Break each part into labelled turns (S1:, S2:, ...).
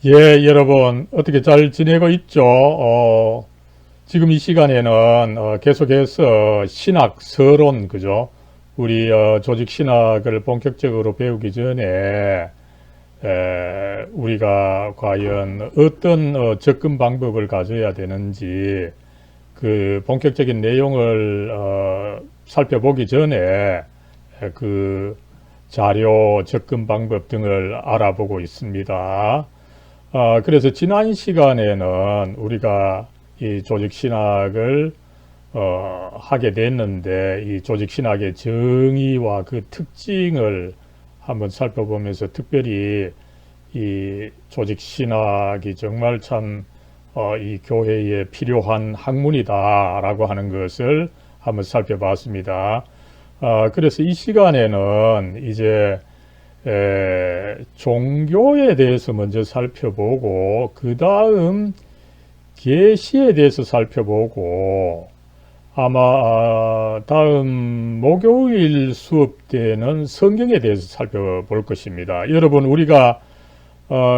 S1: 예, 여러분, 어떻게 잘 지내고 있죠? 지금 이 시간에는 계속해서 신학 서론, 그죠? 우리 조직 신학을 본격적으로 배우기 전에 우리가 과연 어떤 접근 방법을 가져야 되는지 그 본격적인 내용을 살펴보기 전에 그 자료 접근 방법 등을 알아보고 있습니다. 그래서 지난 시간에는 우리가 이 조직신학을 하게 됐는데 이 조직신학의 정의와 그 특징을 한번 살펴보면서 특별히 이 조직신학이 정말 참 이 교회에 필요한 학문이다라고 하는 것을 한번 살펴봤습니다. 그래서 이 시간에는 이제 종교에 대해서 먼저 살펴보고 그 다음 계시에 대해서 살펴보고 아마 다음 목요일 수업 때는 성경에 대해서 살펴볼 것입니다. 여러분 우리가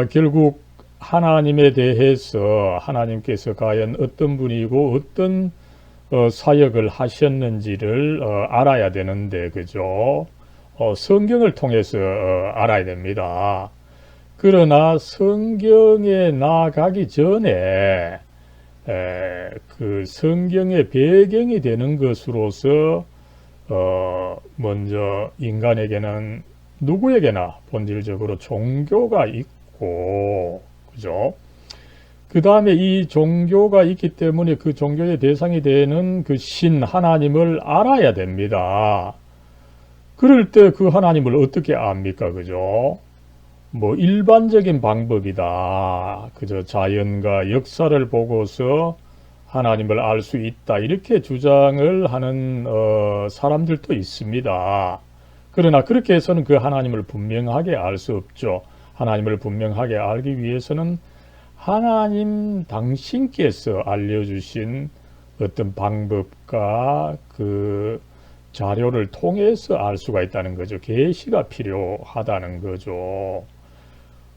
S1: 결국 하나님에 대해서 하나님께서 과연 어떤 분이고 어떤 사역을 하셨는지를 알아야 되는데 그죠? 성경을 통해서 알아야 됩니다. 그러나 성경에 나아가기 전에 그 성경의 배경이 되는 것으로서 먼저 인간에게는 누구에게나 본질적으로 종교가 있고 그죠? 그 다음에 이 종교가 있기 때문에 그 종교의 대상이 되는 그 신 하나님을 알아야 됩니다. 그럴 때 그 하나님을 어떻게 압니까? 그죠? 뭐 일반적인 방법이다. 그저 자연과 역사를 보고서 하나님을 알 수 있다. 이렇게 주장을 하는 사람들도 있습니다. 그러나 그렇게 해서는 그 하나님을 분명하게 알 수 없죠. 하나님을 분명하게 알기 위해서는 하나님 당신께서 알려주신 어떤 방법과 그 자료를 통해서 알 수가 있다는 거죠. 계시가 필요하다는 거죠.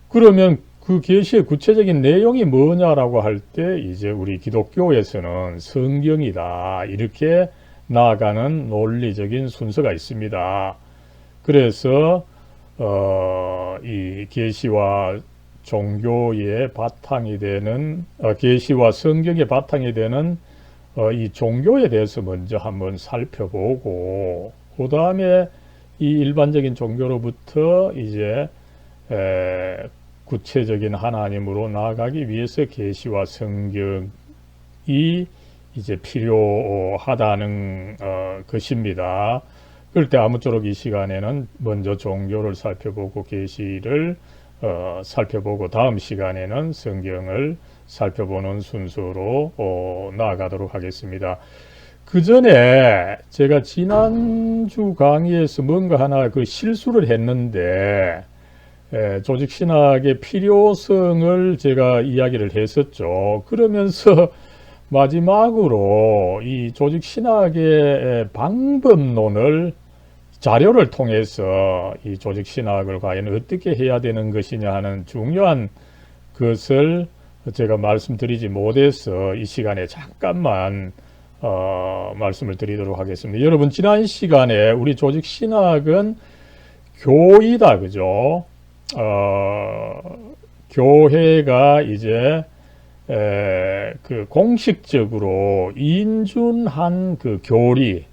S1: 그러면 그 계시의 구체적인 내용이 뭐냐라고 할 때 이제 우리 기독교에서는 성경이다. 이렇게 나아가는 논리적인 순서가 있습니다. 그래서 이 계시와 종교의 바탕이 되는 계시와 성경의 바탕이 되는 이 종교에 대해서 먼저 한번 살펴보고 그 다음에 이 일반적인 종교로부터 이제 구체적인 하나님으로 나아가기 위해서 계시와 성경이 이제 필요하다는 것입니다. 그럴 때 아무쪼록 이 시간에는 먼저 종교를 살펴보고 계시를 살펴보고 다음 시간에는 성경을 살펴보는 순서로 나아가도록 하겠습니다. 그 전에 제가 지난주 강의에서 뭔가 하나 그 실수를 했는데 조직신학의 필요성을 제가 이야기를 했었죠. 그러면서 마지막으로 이 조직신학의 방법론을 자료를 통해서 이 조직신학을 과연 어떻게 해야 되는 것이냐 하는 중요한 것을 제가 말씀드리지 못해서 이 시간에 잠깐만 말씀을 드리도록 하겠습니다. 여러분 지난 시간에 우리 조직신학은 교이다 그죠? 교회가 이제 그 공식적으로 인준한 그 교리,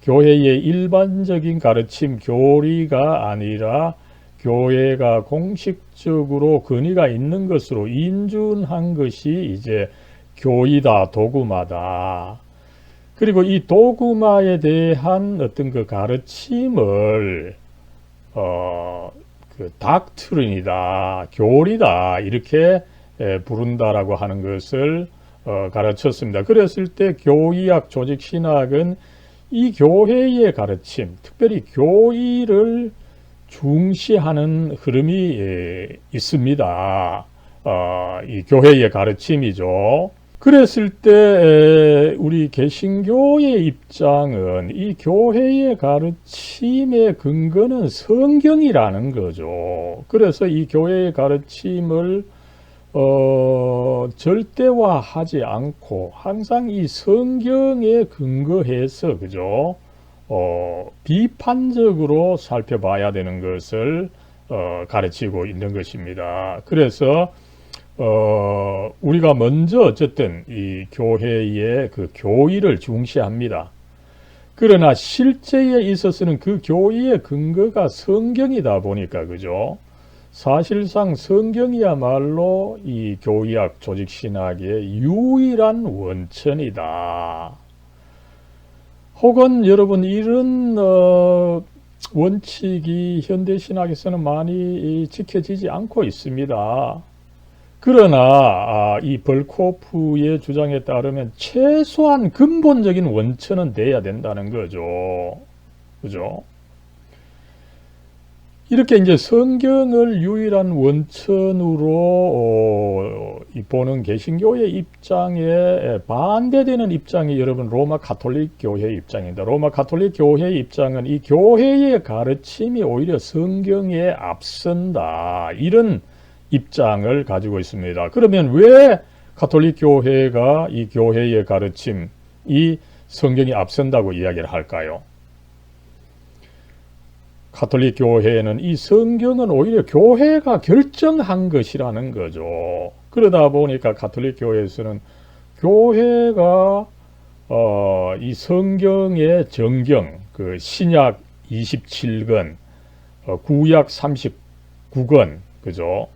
S1: 교회의 일반적인 가르침 교리가 아니라 교회가 공식적으로 권위가 있는 것으로 인준한 것이 이제 교이다, 도구마다. 그리고 이 도구마에 대한 어떤 그 가르침을 그 닥트린이다, 교리다 이렇게 부른다라고 하는 것을 가르쳤습니다. 그랬을 때 교의학, 조직신학은 이 교회의 가르침, 특별히 교의를 중시하는 흐름이 있습니다. 이 교회의 가르침이죠. 그랬을 때 우리 개신교의 입장은 이 교회의 가르침의 근거는 성경이라는 거죠. 그래서 이 교회의 가르침을 절대화하지 않고 항상 이 성경에 근거해서 그죠? 비판적으로 살펴봐야 되는 것을 가르치고 있는 것입니다. 그래서 우리가 먼저 어쨌든 이 교회의 그 교의를 중시합니다. 그러나 실제에 있어서는 그 교의의 근거가 성경이다 보니까 그죠? 사실상 성경이야말로 이 교의학 조직신학의 유일한 원천이다. 혹은 여러분 이런 원칙이 현대신학에서는 많이 지켜지지 않고 있습니다. 그러나 이 벌코프의 주장에 따르면 최소한 근본적인 원천은 돼야 된다는 거죠. 그죠? 이렇게 이제 성경을 유일한 원천으로 보는 개신교의 입장에 반대되는 입장이 여러분 로마 가톨릭 교회의 입장입니다. 로마 가톨릭 교회의 입장은 이 교회의 가르침이 오히려 성경에 앞선다. 이런 입장을 가지고 있습니다. 그러면 왜 가톨릭 교회가 이 교회의 가르침, 이 성경이 앞선다고 이야기를 할까요? 가톨릭 교회는 이 성경은 오히려 교회가 결정한 것이라는 거죠. 그러다 보니까 가톨릭 교회에서는 교회가 이 성경의 정경, 그 신약 27권, 구약 39권, 그죠?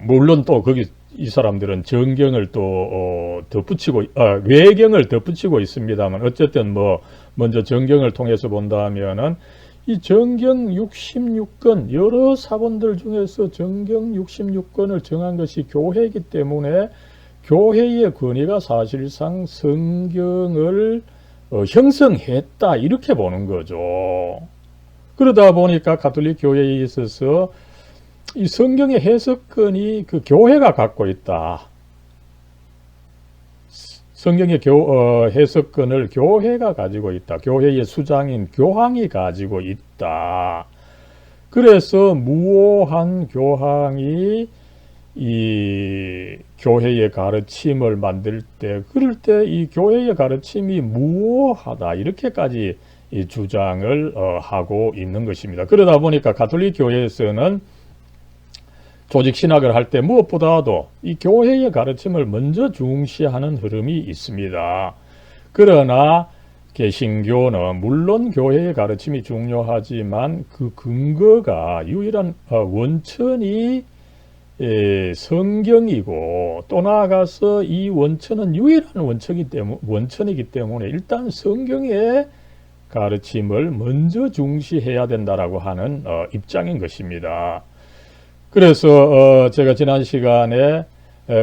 S1: 물론 또 거기 이 사람들은 정경을 또 덧붙이고 외경을 덧붙이고 있습니다만 어쨌든 뭐 먼저 정경을 통해서 본다면은 이 정경 66권 여러 사본들 중에서 정경 66권을 정한 것이 교회이기 때문에 교회의 권위가 사실상 성경을 형성했다 이렇게 보는 거죠. 그러다 보니까 가톨릭 교회에 있어서 이 성경의 해석권이 그 교회가 갖고 있다. 성경의 해석권을 교회가 가지고 있다. 교회의 수장인 교황이 가지고 있다. 그래서 무오한 교황이 이 교회의 가르침을 만들 때, 그럴 때 이 교회의 가르침이 무오하다. 이렇게까지 이 주장을 하고 있는 것입니다. 그러다 보니까 가톨릭 교회에서는 조직 신학을 할 때 무엇보다도 이 교회의 가르침을 먼저 중시하는 흐름이 있습니다. 그러나 개신교는 물론 교회의 가르침이 중요하지만 그 근거가 유일한 원천이 성경이고 또 나아가서 이 원천은 유일한 원천이기 때문에 일단 성경의 가르침을 먼저 중시해야 된다라고 하는 입장인 것입니다. 그래서 제가 지난 시간에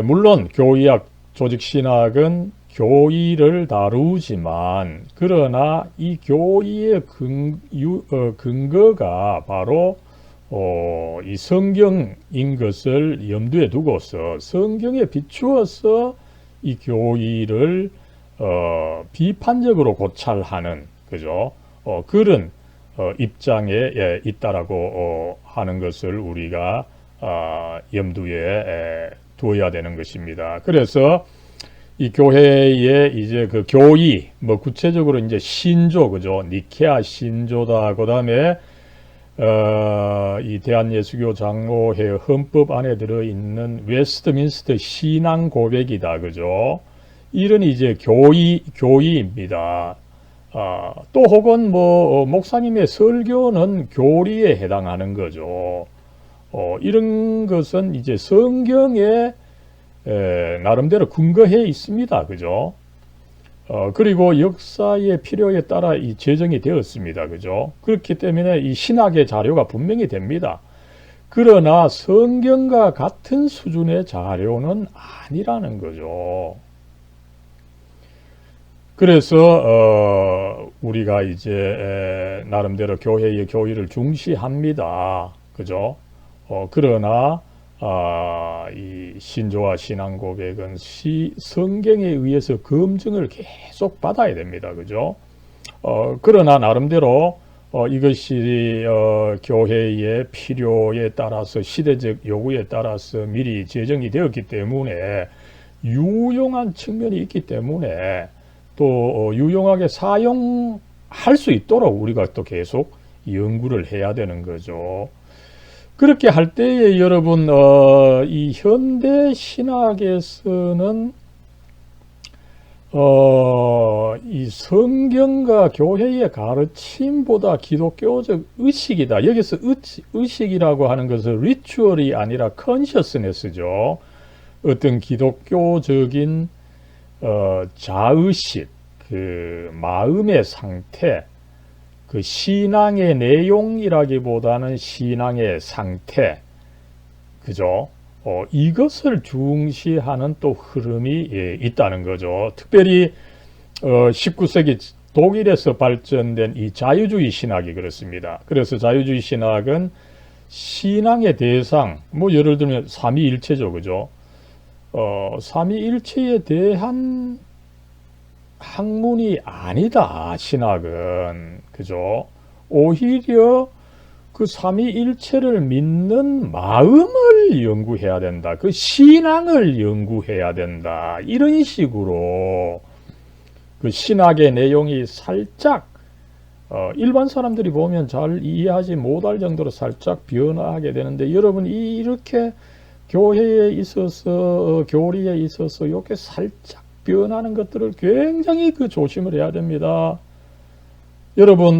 S1: 물론 교의학 조직신학은 교의를 다루지만 그러나 이 교의의 근거가 바로 이 성경인 것을 염두에 두고서 성경에 비추어서 이 교의를 비판적으로 고찰하는 그죠? 그런 입장에 있다라고 하는 것을 우리가 염두에 두어야 되는 것입니다. 그래서 이 교회의 이제 그 교의, 뭐 구체적으로 이제 신조, 그죠? 니케아 신조다. 그 다음에, 이 대한예수교 장로회 헌법 안에 들어있는 웨스트민스터 신앙 고백이다. 그죠? 이런 이제 교의입니다. 또 혹은 뭐, 목사님의 설교는 교리에 해당하는 거죠. 이런 것은 이제 성경에 나름대로 근거해 있습니다. 그죠? 그리고 역사의 필요에 따라 이 제정이 되었습니다. 그죠? 그렇기 때문에 이 신학의 자료가 분명히 됩니다. 그러나 성경과 같은 수준의 자료는 아니라는 거죠. 그래서 우리가 이제 나름대로 교회의 교의를 중시합니다. 그죠? 그러나 이 신조와 신앙 고백은 성경에 의해서 검증을 계속 받아야 됩니다. 그죠? 그러나 나름대로 이것이 교회의 필요에 따라서 시대적 요구에 따라서 미리 제정이 되었기 때문에 유용한 측면이 있기 때문에 또 유용하게 사용할 수 있도록 우리가 또 계속 연구를 해야 되는 거죠. 그렇게 할 때에 여러분 이 현대 신학에서는 이 성경과 교회의 가르침보다 기독교적 의식이다. 여기서 의식이라고 하는 것은 리추얼이 아니라 컨셔스네스죠. 어떤 기독교적인 자의식, 그 마음의 상태, 그 신앙의 내용이라기보다는 신앙의 상태, 그죠? 이것을 중시하는 또 흐름이 있다는 거죠. 특별히 19세기 독일에서 발전된 이 자유주의 신학이 그렇습니다. 그래서 자유주의 신학은 신앙의 대상, 뭐 예를 들면 삼위일체죠, 그죠? 삼위일체에 대한 학문이 아니다, 신학은. 그죠? 오히려 그 삼위일체를 믿는 마음을 연구해야 된다. 그 신앙을 연구해야 된다. 이런 식으로 그 신학의 내용이 살짝 일반 사람들이 보면 잘 이해하지 못할 정도로 살짝 변화하게 되는데, 여러분 이렇게 교회에 있어서 교리에 있어서 이렇게 살짝 변하는 것들을 굉장히 그 조심을 해야 됩니다. 여러분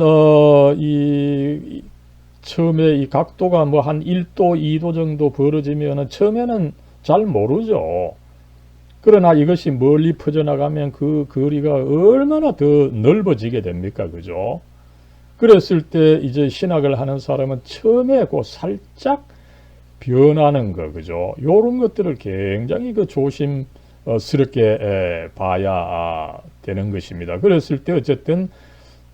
S1: 처음에 이 각도가 뭐 한 1도, 2도 정도 벌어지면은 처음에는 잘 모르죠. 그러나 이것이 멀리 퍼져나가면 그 거리가 얼마나 더 넓어지게 됩니까? 그죠? 그랬을 때 이제 신학을 하는 사람은 처음에 그 살짝 변하는 거, 그죠? 요런 것들을 굉장히 그 조심스럽게 봐야 되는 것입니다. 그랬을 때 어쨌든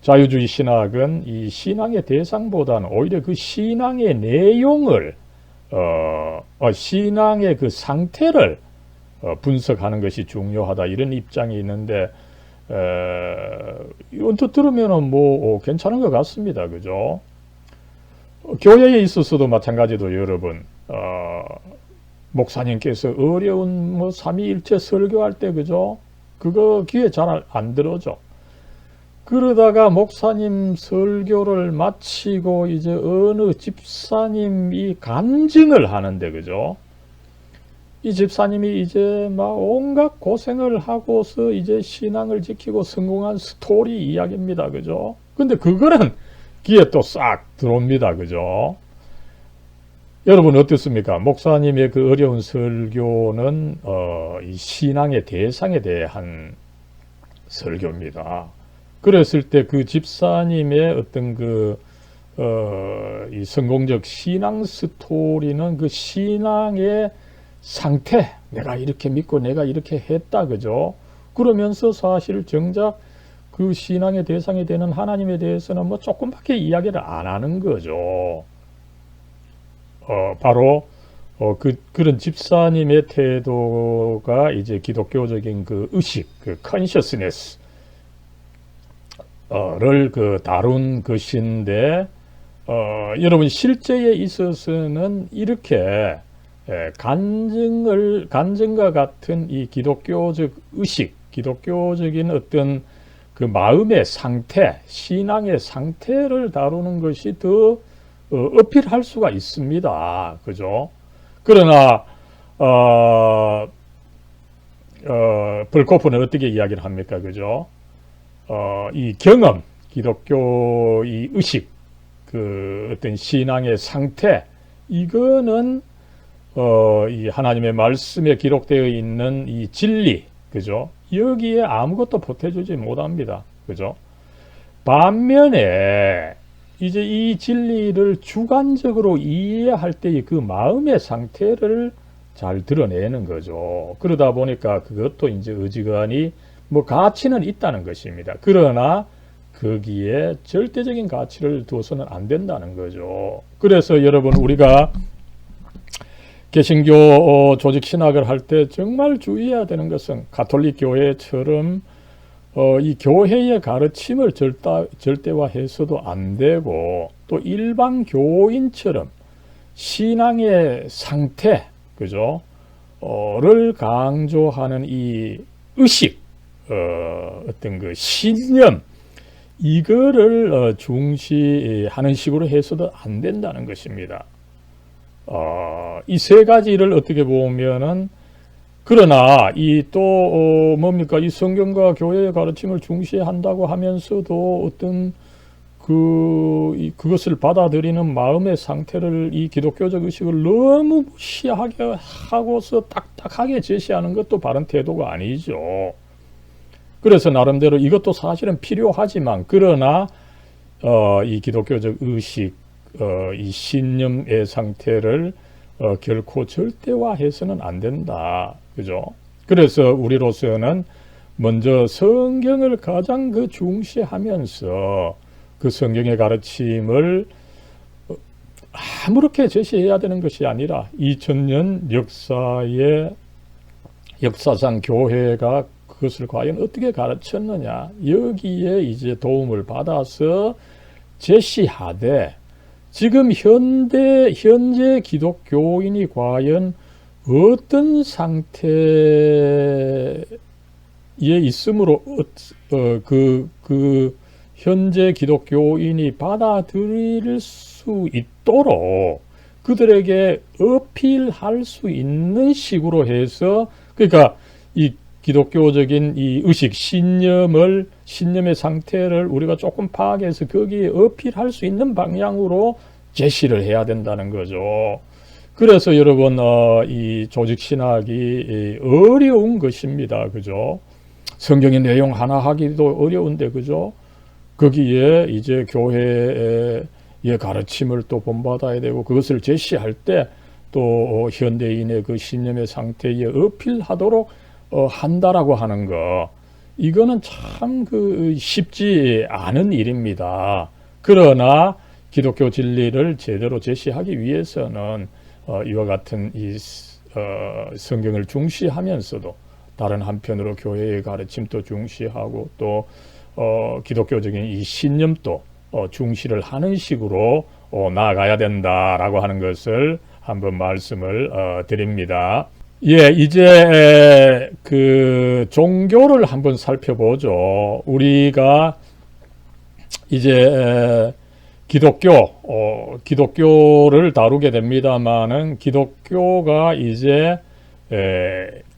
S1: 자유주의 신학은 이 신앙의 대상보다는 오히려 그 신앙의 내용을 신앙의 그 상태를 분석하는 것이 중요하다, 이런 입장이 있는데 언뜻 들으면은 뭐 괜찮은 것 같습니다. 그죠? 교회에 있어서도 마찬가지로 여러분 목사님께서 어려운 뭐 삼위일체 설교할 때, 그죠? 그거 귀에 잘 안 들어죠. 그러다가 목사님 설교를 마치고 이제 어느 집사님이 간증을 하는데, 그죠? 이 집사님이 이제 막 온갖 고생을 하고서 이제 신앙을 지키고 성공한 스토리 이야기입니다. 그죠? 근데 그거는 귀에 또 싹 들어옵니다. 그죠? 여러분 어떻습니까? 목사님의 그 어려운 설교는 이 신앙의 대상에 대한 설교입니다. 그랬을 때 그 집사님의 어떤 이 성공적 신앙 스토리는 그 신앙의 상태, 내가 이렇게 믿고 내가 이렇게 했다, 그죠? 그러면서 사실 정작 그 신앙의 대상이 되는 하나님에 대해서는 뭐 조금밖에 이야기를 안 하는 거죠. 바로 그런 집사님의 태도가 이제 기독교적인 그 의식, 그 컨셔스네스 를 다룬 것인데, 여러분 실제에 있어서는 이렇게 간증과 같은 이 기독교적 의식, 기독교적인 어떤 그 마음의 상태, 신앙의 상태를 다루는 것이 더 어필할 수가 있습니다. 그죠? 그러나 벌코프는 어떻게 이야기를 합니까? 그죠? 이 경험, 기독교 이 의식, 그 어떤 신앙의 상태, 이거는 이 하나님의 말씀에 기록되어 있는 이 진리, 그죠? 여기에 아무것도 보태주지 못합니다. 그죠? 반면에 이제 이 진리를 주관적으로 이해할 때의 그 마음의 상태를 잘 드러내는 거죠. 그러다 보니까 그것도 이제 어지간히 뭐 가치는 있다는 것입니다. 그러나 거기에 절대적인 가치를 두어서는 안 된다는 거죠. 그래서 여러분 우리가 개신교 조직 신학을 할 때 정말 주의해야 되는 것은 가톨릭 교회처럼 이 교회의 가르침을 절대화해서도 안 되고, 또 일반 교인처럼 신앙의 상태, 그죠? 를 강조하는 이 의식, 어떤 그 신념, 이거를 중시하는 식으로 해서도 안 된다는 것입니다. 이 세 가지를 어떻게 보면은, 그러나 이 또 뭡니까, 이 성경과 교회의 가르침을 중시한다고 하면서도 어떤 그것을 받아들이는 마음의 상태를, 이 기독교적 의식을 너무 무시하게 하고서 딱딱하게 제시하는 것도 바른 태도가 아니죠. 그래서 나름대로 이것도 사실은 필요하지만, 그러나 이 기독교적 의식, 이 신념의 상태를 결코 절대화해서는 안 된다. 그죠? 그래서 우리로서는 먼저 성경을 가장 중시하면서 그 성경의 가르침을 아무렇게 제시해야 되는 것이 아니라 2000년 역사상 교회가 그것을 과연 어떻게 가르쳤느냐, 여기에 이제 도움을 받아서 제시하되, 지금 현재 기독교인이 과연 어떤 상태에 있으므로 현재 기독교인이 받아들일 수 있도록 그들에게 어필할 수 있는 식으로 해서, 그러니까 이 기독교적인 이 의식, 신념의 상태를 우리가 조금 파악해서 거기에 어필할 수 있는 방향으로 제시를 해야 된다는 거죠. 그래서 여러분, 이 조직신학이 어려운 것입니다. 그죠? 성경의 내용 하나 하기도 어려운데, 그죠? 거기에 이제 교회의 가르침을 또 본받아야 되고, 그것을 제시할 때 또 현대인의 그 신념의 상태에 어필하도록 한다라고 하는 거, 이거는 참 쉽지 않은 일입니다. 그러나 기독교 진리를 제대로 제시하기 위해서는 이와 같은 이 성경을 중시하면서도 다른 한편으로 교회의 가르침도 중시하고, 또 기독교적인 이 신념도 중시를 하는 식으로 나아가야 된다라고 하는 것을 한번 말씀을 드립니다. 예, 이제 그 종교를 한번 살펴보죠. 우리가 이제 기독교를 다루게 됩니다만은, 기독교가 이제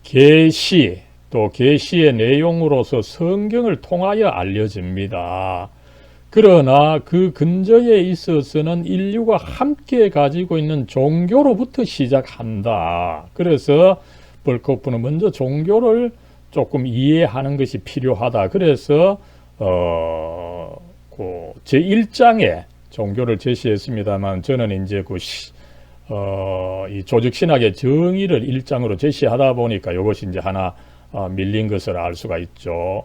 S1: 계시, 또 계시의 내용으로서 성경을 통하여 알려집니다. 그러나 그 근저에 있어서는 인류가 함께 가지고 있는 종교로부터 시작한다. 그래서 벌코프는 먼저 종교를 조금 이해하는 것이 필요하다. 그래서 제 1장에 종교를 제시했습니다만, 저는 이제 이 조직신학의 정의를 1장으로 제시하다 보니까 이것이 이제 하나 밀린 것을 알 수가 있죠.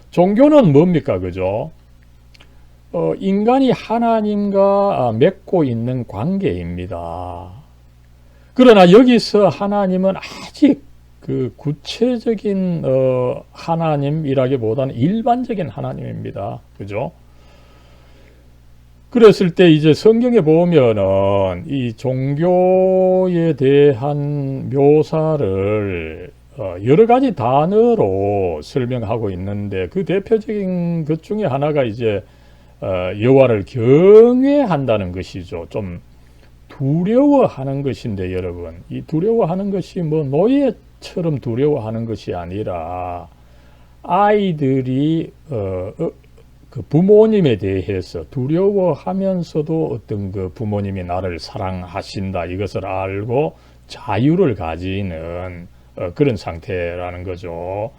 S1: 종교는 뭡니까? 그죠? 인간이 하나님과 맺고 있는 관계입니다. 그러나 여기서 하나님은 아직 그 구체적인 하나님이라기보다는 일반적인 하나님입니다. 그죠? 그랬을 때 이제 성경에 보면은 이 종교에 대한 묘사를 여러 가지 단어로 설명하고 있는데, 그 대표적인 것 중에 하나가 이제 여호와를 경외한다는 것이죠. 좀 두려워하는 것인데, 여러분, 이 두려워하는 것이 뭐 노예처럼 두려워하는 것이 아니라, 아이들이 그 부모님에 대해서 두려워하면서도 어떤 그 부모님이 나를 사랑하신다, 이것을 알고 자유를 가지는 그런 상태라는 거죠.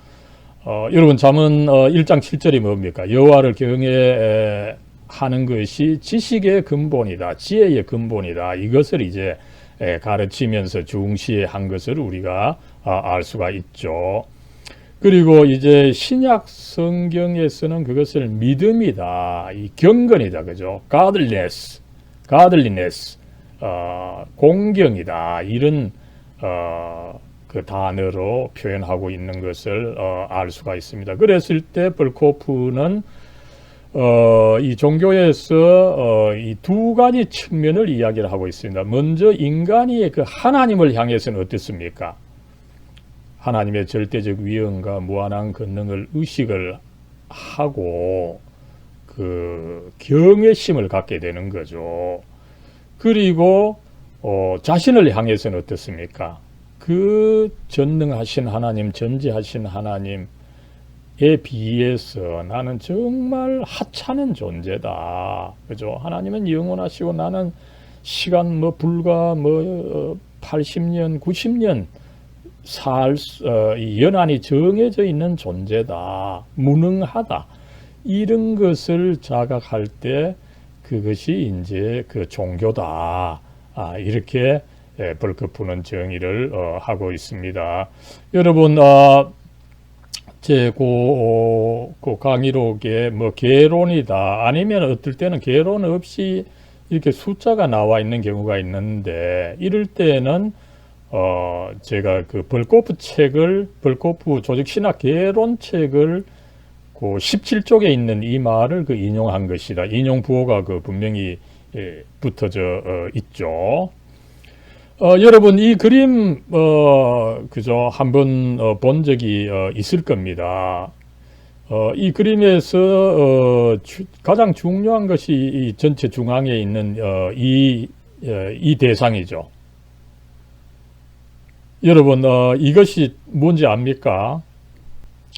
S1: 여러분, 잠언 1장 7절이 뭡니까? 여호와를 경외하는 것이 지식의 근본이다, 지혜의 근본이다. 이것을 이제 가르치면서 중시한 것을 우리가 알 수가 있죠. 그리고 이제 신약 성경에서는 그것을 믿음이다, 이 경건이다, 그죠? godliness, 공경이다, 이런 그 단어로 표현하고 있는 것을 알 수가 있습니다. 그랬을 때 벌코프는 이 종교에서 이 두 가지 측면을 이야기를 하고 있습니다. 먼저 인간이 그 하나님을 향해서는 어떻습니까? 하나님의 절대적 위엄과 무한한 권능을 의식을 하고 그 경외심을 갖게 되는 거죠. 그리고 자신을 향해서는 어떻습니까? 그 전능하신 하나님, 전지하신 하나님에 비해서 나는 정말 하찮은 존재다. 그죠? 하나님은 영원하시고 나는 시간 불과 80년, 90년 연한이 정해져 있는 존재다. 무능하다. 이런 것을 자각할 때 그것이 이제 그 종교다. 이렇게 벌크프는 정의를 하고 있습니다. 여러분, 제 그 강의록에 개론이다. 아니면 어떨 때는 개론 없이 이렇게 숫자가 나와 있는 경우가 있는데, 이럴 때는 제가 그 벌코프 조직신학 개론 책을 그 17쪽에 있는 이 말을 그 인용한 것이다. 인용 부호가 그 분명히 붙어져 있죠. 여러분 이 그림 그죠? 한번 본 적이 있을 겁니다. 이 그림에서 가장 중요한 것이 이 전체 중앙에 있는 이 대상이죠. 여러분 이것이 뭔지 압니까?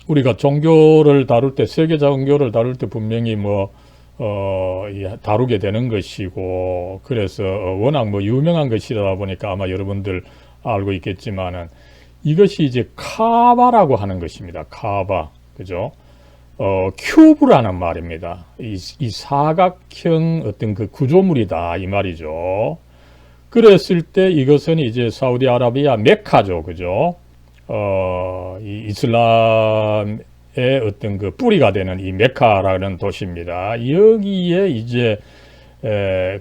S1: 우리가 종교를 다룰 때, 세계 종교를 다룰 때 분명히 다루게 되는 것이고, 그래서 워낙 유명한 것이다 보니까 아마 여러분들 알고 있겠지만은, 이것이 이제 카바라고 하는 것입니다. 카바. 그죠? 큐브라는 말입니다. 이 사각형 어떤 그 구조물이다. 이 말이죠. 그랬을 때 이것은 이제 사우디아라비아 메카죠. 그죠? 이 이슬람의 어떤 그 뿌리가 되는 이 메카라는 도시입니다. 여기에 이제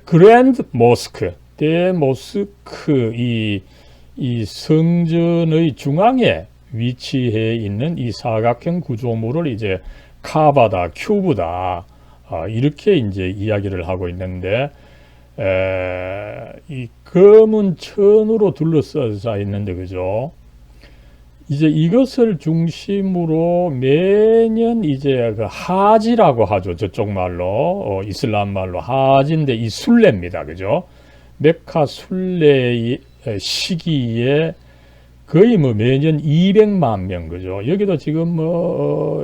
S1: 그랜드 모스크, 대모스크 이 성전의 중앙에 위치해 있는 이 사각형 구조물을 이제 카바다, 큐브다 이렇게 이제 이야기를 하고 있는데 이 검은 천으로 둘러싸여 있는데 그죠? 이제 이것을 중심으로 매년 이제 그 하지라고 하죠. 저쪽 말로 이슬람 말로 하지인데 이 순례입니다. 그죠? 메카 순례의 시기에 거의 매년 200만 명 그죠? 여기도 지금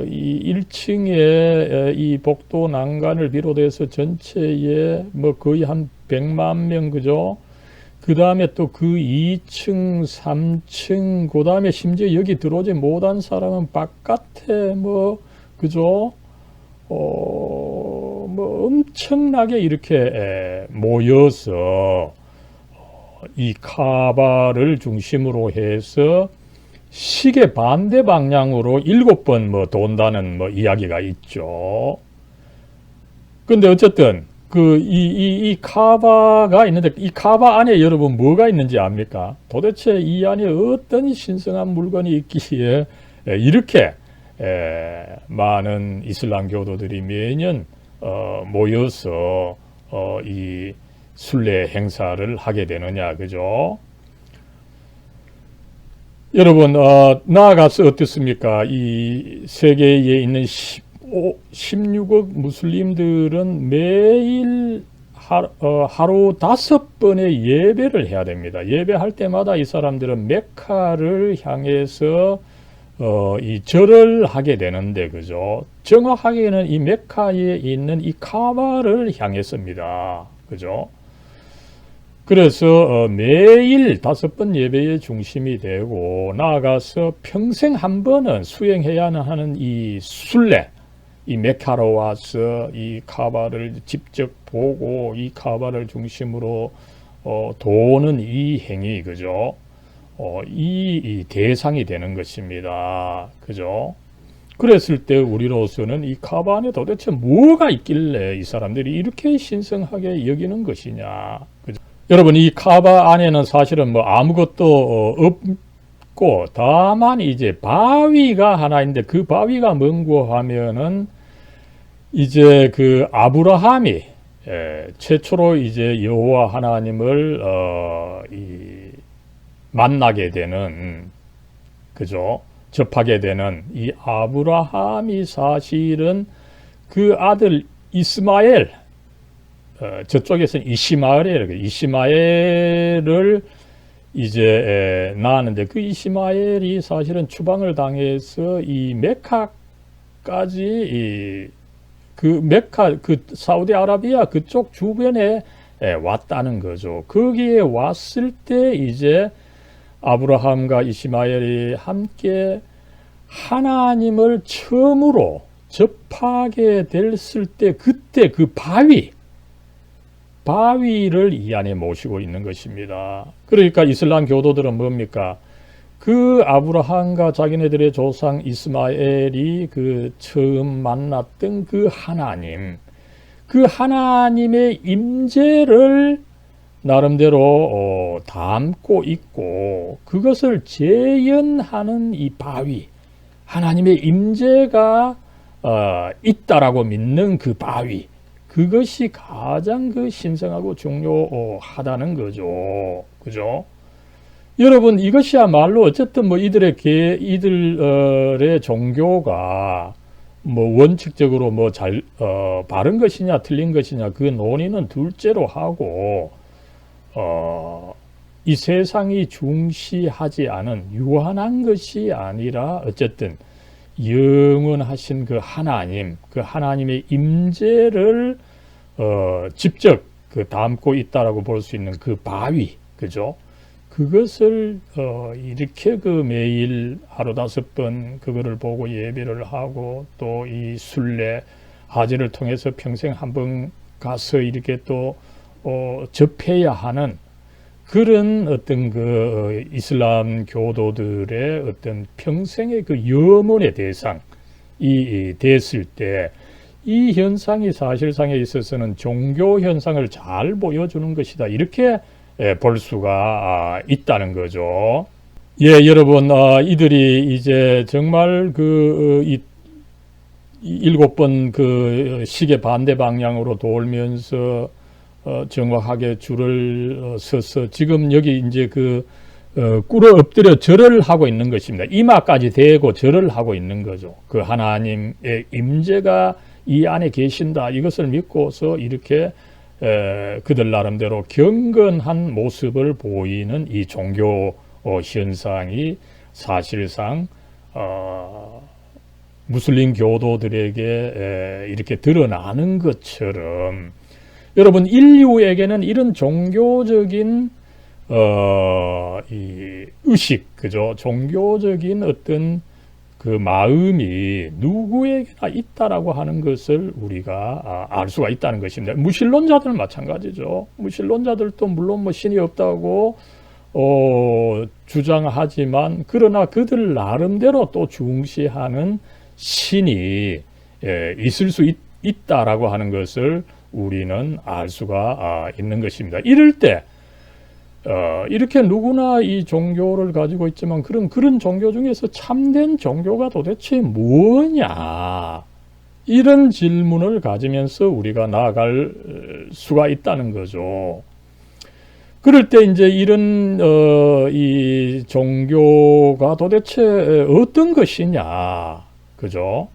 S1: 이 1층에 이 복도 난간을 비롯해서 전체에 거의 한 100만 명 그죠? 그 다음에 또 그 2층, 3층, 그 다음에 심지어 여기 들어오지 못한 사람은 바깥에 그죠? 엄청나게 이렇게 모여서 이 카바를 중심으로 해서 시계 반대 방향으로 7번 돈다는 이야기가 있죠. 근데 어쨌든 이 카바가 있는데 이 카바 안에 여러분 뭐가 있는지 압니까? 도대체 이 안에 어떤 신성한 물건이 있기에 이렇게 많은 이슬람 교도들이 매년 모여서 이 순례 행사를 하게 되느냐, 그죠? 여러분 나아가서 어떻습니까? 이 세계에 있는 16억 무슬림들은 매일 하루 5번의 예배를 해야 됩니다. 예배할 때마다 이 사람들은 메카를 향해서 이 절을 하게 되는데 그죠? 정확하게는 이 메카에 있는 이 카바를 향했습니다. 그죠? 그래서 매일 5번 예배의 중심이 되고 나아가서 평생 한 번은 수행해야 하는 이 순례, 이 메카로 와서 이 카바를 직접 보고 이 카바를 중심으로 도는 이 행위, 그죠? 이 대상이 되는 것입니다. 그죠? 그랬을 때 우리로서는 이 카바 안에 도대체 뭐가 있길래 이 사람들이 이렇게 신성하게 여기는 것이냐. 그죠? 여러분, 이 카바 안에는 사실은 아무것도 있고, 다만 이제 바위가 하나 있는데 그 바위가 뭔고 하면은 이제 그 아브라함이 최초로 이제 여호와 하나님을 만나게 되는, 그죠? 접하게 되는 이 아브라함이 사실은 그 아들 이스마엘, 저쪽에서는 이시마엘을 이제 낳았는데, 그 이시마엘이 사실은 추방을 당해서 이 메카까지, 그 메카, 그 사우디아라비아 그쪽 주변에 왔다는 거죠. 거기에 왔을 때 이제 아브라함과 이시마엘이 함께 하나님을 처음으로 접하게 됐을 때, 그때 그 바위를 이 안에 모시고 있는 것입니다. 그러니까 이슬람 교도들은 뭡니까? 그 아브라함과 자기네들의 조상 이스마엘이 그 처음 만났던 그 하나님의 임재를 나름대로 담고 있고, 그것을 재현하는 이 바위, 하나님의 임재가 있다라고 믿는 그 바위, 그것이 가장 그 신성하고 중요하다는 거죠. 그죠? 여러분, 이것이야말로 어쨌든 뭐 이들의 종교가 뭐 원칙적으로 뭐 바른 것이냐 틀린 것이냐, 그 논의는 둘째로 하고, 이 세상이 중시하지 않은 유한한 것이 아니라 어쨌든 영원하신 그 하나님의 임재를 직접 그 담고 있다라고 볼 수 있는 그 바위, 그죠? 그것을 이렇게 그 매일 하루 5번 그거를 보고 예배를 하고, 또 이 순례 하지를 통해서 평생 한 번 가서 이렇게 또 접해야 하는 그런 어떤 그 이슬람 교도들의 어떤 평생의 그 염원의 대상이 됐을 때, 이 현상이 사실상에 있어서는 종교 현상을 잘 보여주는 것이다, 이렇게 볼 수가 있다는 거죠. 예, 여러분, 이들이 이제 정말 그 7번 그 시계 반대 방향으로 돌면서 정확하게 줄을 서서 지금 여기 이제 그 꿇어 엎드려 절을 하고 있는 것입니다. 이마까지 대고 절을 하고 있는 거죠. 그 하나님의 임재가 이 안에 계신다, 이것을 믿고서 이렇게 그들 나름대로 경건한 모습을 보이는 이 종교 현상이 사실상 무슬림 교도들에게 이렇게 드러나는 것처럼, 여러분, 인류에게는 이런 종교적인 이 의식, 그죠? 종교적인 어떤 그 마음이 누구에게나 있다라고 하는 것을 우리가 알 수가 있다는 것입니다. 무신론자들 마찬가지죠. 무신론자들도 물론 뭐 신이 없다고 주장하지만, 그러나 그들 나름대로 또 중시하는 신이 있을 수 있다라고 하는 것을 우리는 알 수가 있는 것입니다. 이럴 때 이렇게 누구나 이 종교를 가지고 있지만, 그런 종교 중에서 참된 종교가 도대체 뭐냐, 이런 질문을 가지면서 우리가 나아갈 수가 있다는 거죠. 그럴 때 이제 이런 이 종교가 도대체 어떤 것이냐, 그죠?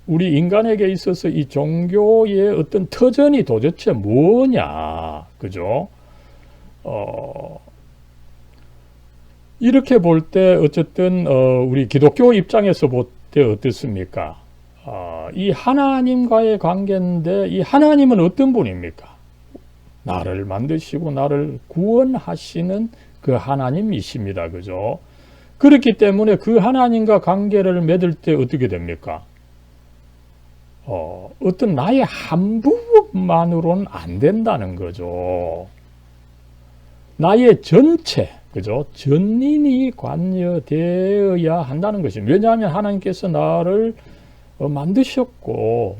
S1: 우리 인간에게 있어서 이 종교의 어떤 터전이 도대체 뭐냐, 그죠? 이렇게 볼 때 어쨌든 우리 기독교 입장에서 볼 때 어떻습니까? 이 하나님과의 관계인데, 이 하나님은 어떤 분입니까? 나를 만드시고 나를 구원하시는 그 하나님이십니다, 그죠? 그렇기 때문에 그 하나님과 관계를 맺을 때 어떻게 됩니까? 어떤 나의 한 부분만으로는 안 된다는 거죠. 나의 전체, 그죠? 전인이 관여되어야 한다는 것입니다. 왜냐하면 하나님께서 나를 만드셨고,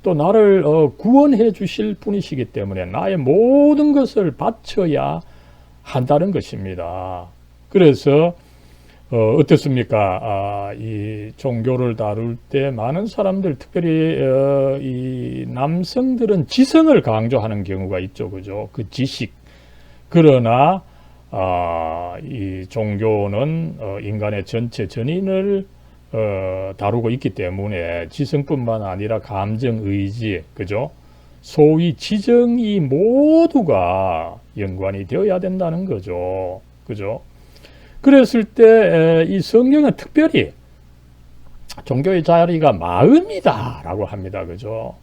S1: 또 나를 구원해 주실 분이시기 때문에 나의 모든 것을 바쳐야 한다는 것입니다. 그래서 어떻습니까? 이 종교를 다룰 때 많은 사람들, 특별히 이 남성들은 지성을 강조하는 경우가 있죠, 그죠? 그 지식. 그러나 이 종교는 인간의 전체 전인을 다루고 있기 때문에 지성뿐만 아니라 감정, 의지, 그죠? 소위 지정이 모두가 연관이 되어야 된다는 거죠, 그죠? 그랬을 때 이 성경은 특별히 종교의 자리가 마음이다라고 합니다, 그죠?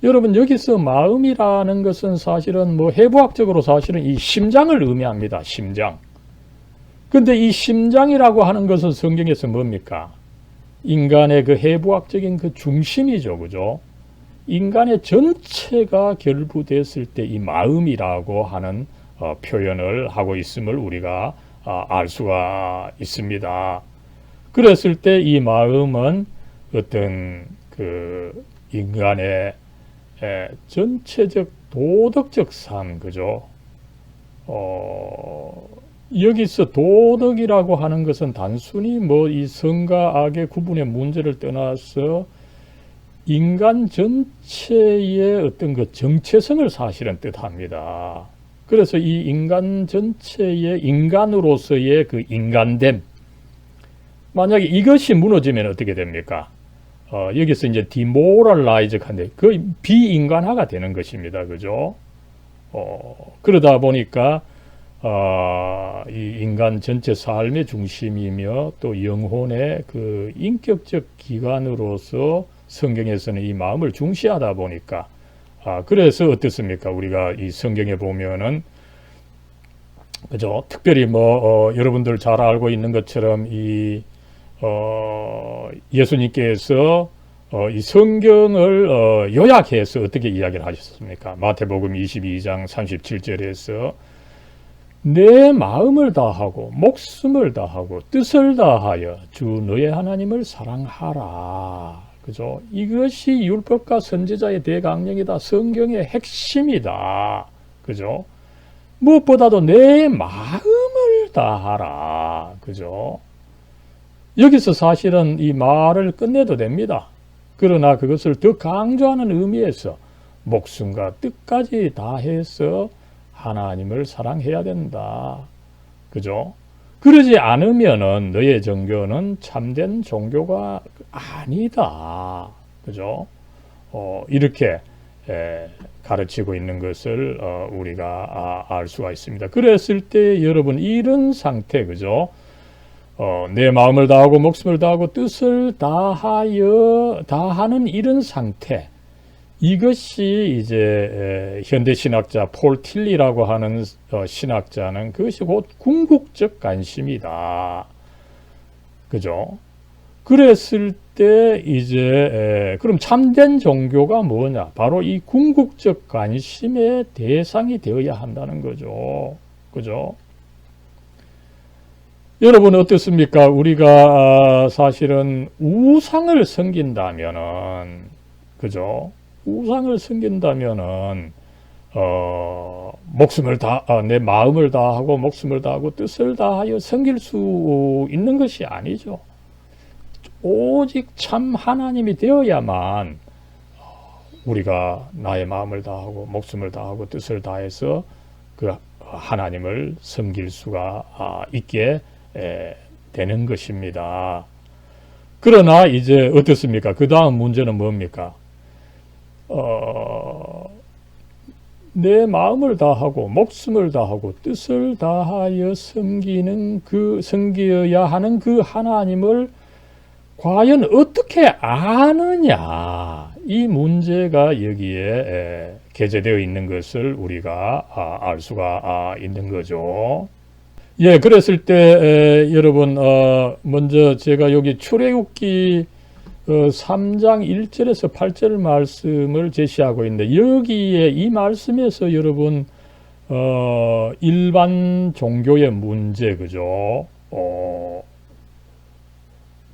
S1: 여러분, 여기서 마음이라는 것은 사실은 뭐 해부학적으로 사실은 이 심장을 의미합니다. 심장. 근데 이 심장이라고 하는 것은 성경에서 뭡니까? 인간의 그 해부학적인 그 중심이죠, 그죠? 인간의 전체가 결부됐을 때 이 마음이라고 하는 표현을 하고 있음을 우리가 알 수가 있습니다. 그랬을 때 이 마음은 어떤 그 인간의 전체적 도덕적 삶, 그죠? 여기서 도덕이라고 하는 것은 단순히 뭐 이 선과 악의 구분의 문제를 떠나서 인간 전체의 어떤 그 정체성을 사실은 뜻합니다. 그래서 이 인간 전체의 인간으로서의 그 인간됨, 만약에 이것이 무너지면 어떻게 됩니까? 여기서 이제 디모럴라이즈한데 거의 비인간화가 되는 것입니다. 그죠? 그러다 보니까 이 인간 전체 삶의 중심이며 또 영혼의 그 인격적 기관으로서 성경에서는 이 마음을 중시하다 보니까 그래서 어떻습니까? 우리가 이 성경에 보면은 그죠? 특별히 뭐 여러분들 잘 알고 있는 것처럼 이 예수님께서 이 성경을 요약해서 어떻게 이야기를 하셨습니까? 마태복음 22장 37절에서 내 마음을 다하고 목숨을 다하고 뜻을 다하여 주 너의 하나님을 사랑하라. 그죠? 이것이 율법과 선지자의 대강령이다. 성경의 핵심이다. 그죠? 무엇보다도 내 마음을 다하라. 그죠? 여기서 사실은 이 말을 끝내도 됩니다. 그러나 그것을 더 강조하는 의미에서 목숨과 뜻까지 다해서 하나님을 사랑해야 된다. 그죠? 그러지 않으면은 너의 종교는 참된 종교가 아니다. 그죠? 이렇게 가르치고 있는 것을 우리가 알 수가 있습니다. 그랬을 때 여러분 이런 상태, 그죠? 내 마음을 다하고 목숨을 다하고 뜻을 다하는 이런 상태, 이것이 이제 현대 신학자 폴 틸리라고 하는 신학자는 그것이 곧 궁극적 관심이다. 그죠? 그랬을 때 이제 그럼 참된 종교가 뭐냐? 바로 이 궁극적 관심의 대상이 되어야 한다는 거죠. 그죠? 여러분 어떻습니까? 우리가 사실은 우상을 섬긴다면은, 그죠? 우상을 섬긴다면은 목숨을 내 마음을 다하고 목숨을 다하고 뜻을 다하여 섬길 수 있는 것이 아니죠. 오직 참 하나님이 되어야만 우리가 나의 마음을 다하고 목숨을 다하고 뜻을 다해서 그 하나님을 섬길 수가 있게 되는 것입니다. 그러나 이제 어떻습니까? 그 다음 문제는 뭡니까? 내 마음을 다하고 목숨을 다하고 뜻을 다하여 섬겨야 하는 그 하나님을 과연 어떻게 아느냐, 이 문제가 여기에 게재되어 있는 것을 우리가 알 수가 있는 거죠. 예, 그랬을 때 여러분 먼저 제가 여기 출애굽기 3장 1절에서 8절 말씀을 제시하고 있는데, 여기에 이 말씀에서 여러분 일반 종교의 문제, 그죠?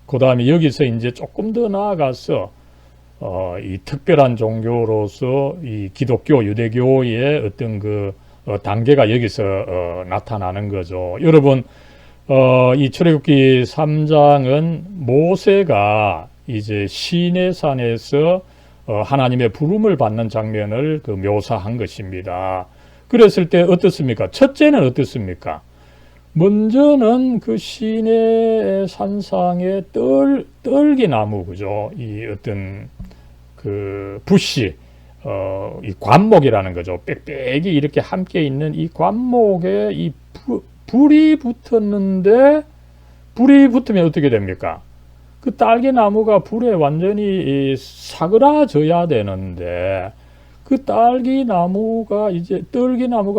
S1: 그 다음에 여기서 이제 조금 더 나아가서 이 특별한 종교로서 이 기독교, 유대교의 어떤 그 단계가 여기서 나타나는 거죠. 여러분 이 출애굽기 3장은 모세가 이제 시내산에서 하나님의 부름을 받는 장면을 묘사한 것입니다. 그랬을 때 어떻습니까? 첫째는 어떻습니까? 먼저는 그 시내 산상의 떨기나무, 그죠? 이 어떤 그 부시, 이 관목이라는 거죠. 빽빽이 이렇게 함께 있는 이 관목에 이 불이 붙었는데, 불이 붙으면 어떻게 됩니까? 그 딸기나무가 불에 완전히 사그라져야 되는데, 그 딸기나무가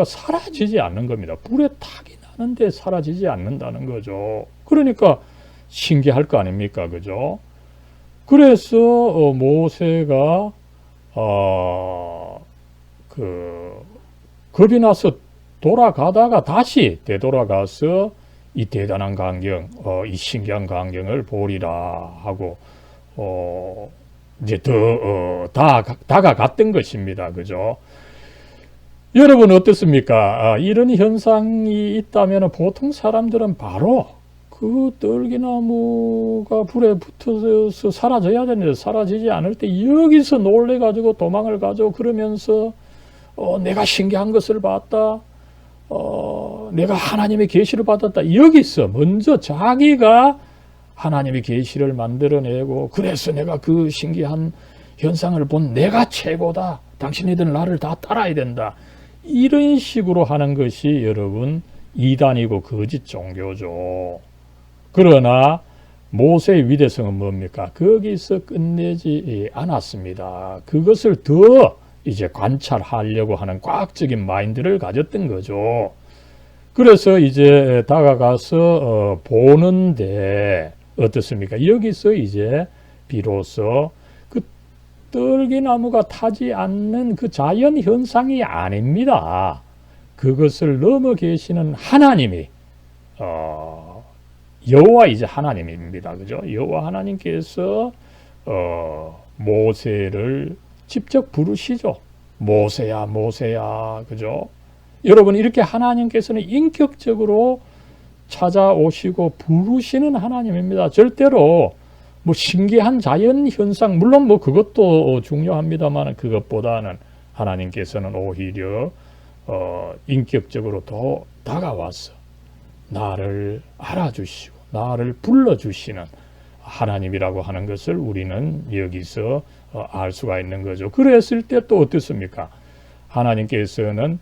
S1: 사라지지 않는 겁니다. 불에 타기 나는데 사라지지 않는다는 거죠. 그러니까 신기할 거 아닙니까? 그죠? 그래서 모세가 겁이 나서 돌아가다가 다시 되돌아가서 이 대단한 광경, 이 신기한 광경을 보리라 하고 이제 다가갔던 것입니다. 그죠? 여러분 어떻습니까? 이런 현상이 있다면 보통 사람들은 바로 그 떨기나무가 불에 붙어서 사라져야 되는데 사라지지 않을 때 여기서 놀래가지고 도망을 가죠. 그러면서 내가 신기한 것을 봤다. 내가 하나님의 계시를 받았다. 여기서 먼저 자기가 하나님의 계시를 만들어내고 그래서 내가 그 신기한 현상을 본 내가 최고다. 당신네들 나를 다 따라야 된다. 이런 식으로 하는 것이 여러분 이단이고 거짓 종교죠. 그러나 모세의 위대성은 뭡니까? 거기서 끝내지 않았습니다. 그것을 더 이제 관찰하려고 하는 과학적인 마인드를 가졌던 거죠. 그래서 이제 다가가서 보는데 어떻습니까? 여기서 이제 비로소 그 떨기나무가 타지 않는 그 자연 현상이 아닙니다. 그것을 넘어 계시는 하나님이 여호와 이제 하나님입니다. 그죠? 여호와 하나님께서 모세를 직접 부르시죠. 모세야, 모세야. 그죠? 여러분, 이렇게 하나님께서는 인격적으로 찾아오시고 부르시는 하나님입니다. 절대로 뭐 신기한 자연 현상, 물론 뭐 그것도 중요합니다만 그것보다는 하나님께서는 오히려 인격적으로 더 다가와서 나를 알아주시고 나를 불러주시는 하나님이라고 하는 것을 우리는 여기서 알 수가 있는 거죠. 그랬을 때 또 어떻습니까? 하나님께서는